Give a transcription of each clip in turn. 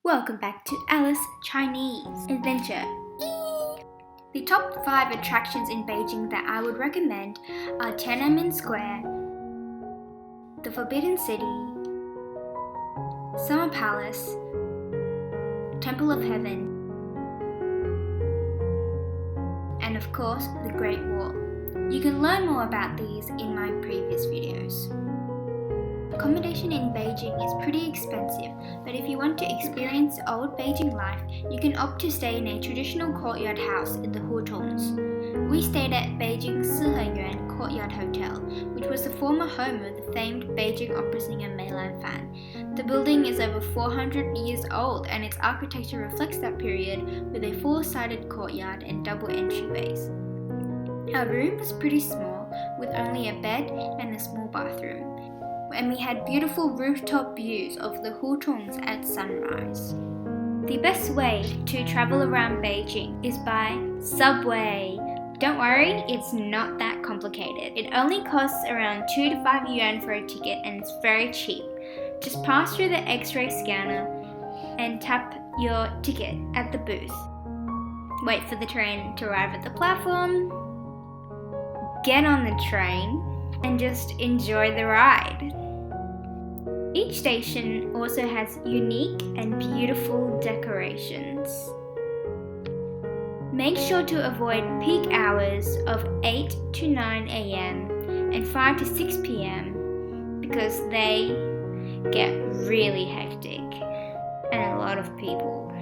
Welcome back to Alice Chinese Adventure. The top 5 attractions in Beijing that I would recommend are Tiananmen Square, the Forbidden City, Summer Palace, Temple of Heaven, and of course the Great Wall. You can learn more about these in my previous videos. Accommodation in Beijing is pretty expensive, but if you want to experience old Beijing life, you can opt to stay in a traditional courtyard house in the Hutongs. We stayed at Beijing Yuan Courtyard Hotel, which was the former home of the famed Beijing opera singer Mei Fan. The building is over 400 years old and its architecture reflects that period with a four-sided courtyard and double entryways. Our room was pretty small, with only a bed and a small bathroom, and we had beautiful rooftop views of the Hutongs at sunrise. The best way to travel around Beijing is by subway. Don't worry, it's not that complicated. It only costs around 2 to 5 yuan for a ticket and it's very cheap. Just pass through the X-ray scanner and tap your ticket at the booth. Wait for the train to arrive at the platform, get on the train, and just enjoy the ride. Each station also has unique and beautiful decorations. Make sure to avoid peak hours of 8 to 9 a.m. and 5 to 6 p.m. because they get really hectic and a lot of people.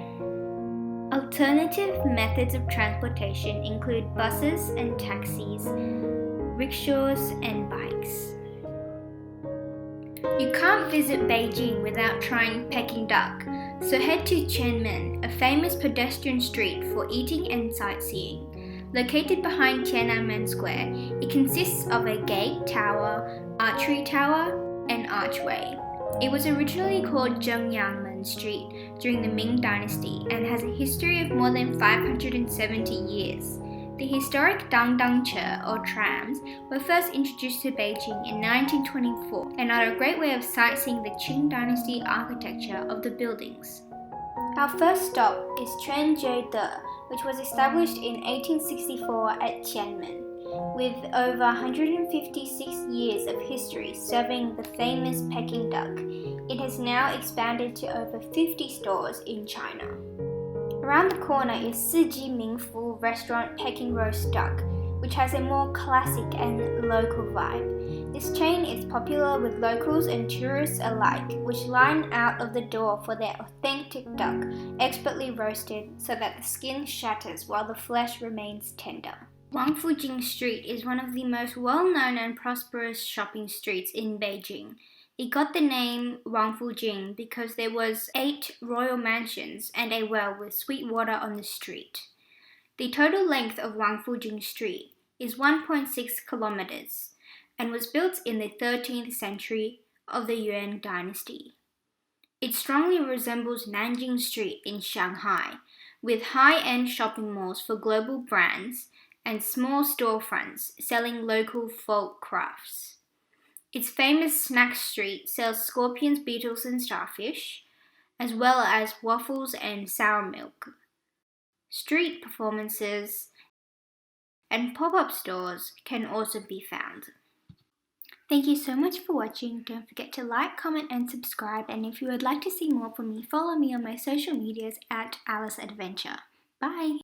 Alternative methods of transportation include buses and taxis, rickshaws and bikes. You can't visit Beijing without trying Peking duck, so head to Qianmen, a famous pedestrian street for eating and sightseeing. Located behind Tiananmen Square, it consists of a gate tower, archery tower, and archway. It was originally called Qianmen Street during the Ming Dynasty and has a history of more than 570 years. The historic dangdangche, or trams, were first introduced to Beijing in 1924 and are a great way of sightseeing the Qing Dynasty architecture of the buildings. Our first stop is Quanjude, which was established in 1864 at Qianmen. With over 156 years of history serving the famous Peking duck, it has now expanded to over 50 stores in China. Around the corner is Siguiminfu restaurant Peking roast duck, which has a more classic and local vibe. This chain is popular with locals and tourists alike, which line out of the door for their authentic duck, expertly roasted so that the skin shatters while the flesh remains tender. Wangfujing Street is one of the most well-known and prosperous shopping streets in Beijing. It got the name Wangfujing because there was 8 royal mansions and a well with sweet water on the street. The total length of Wangfujing Street is 1.6 kilometers and was built in the 13th century of the Yuan dynasty. It strongly resembles Nanjing Street in Shanghai, with high-end shopping malls for global brands and small storefronts selling local folk crafts. Its famous snack street sells scorpions, beetles and starfish, as well as waffles and sour milk. Street performances and pop-up stores can also be found. Thank you so much for watching. Don't forget to like, comment and subscribe, and if you would like to see more from me, follow me on my social medias at Alice Adventure. Bye!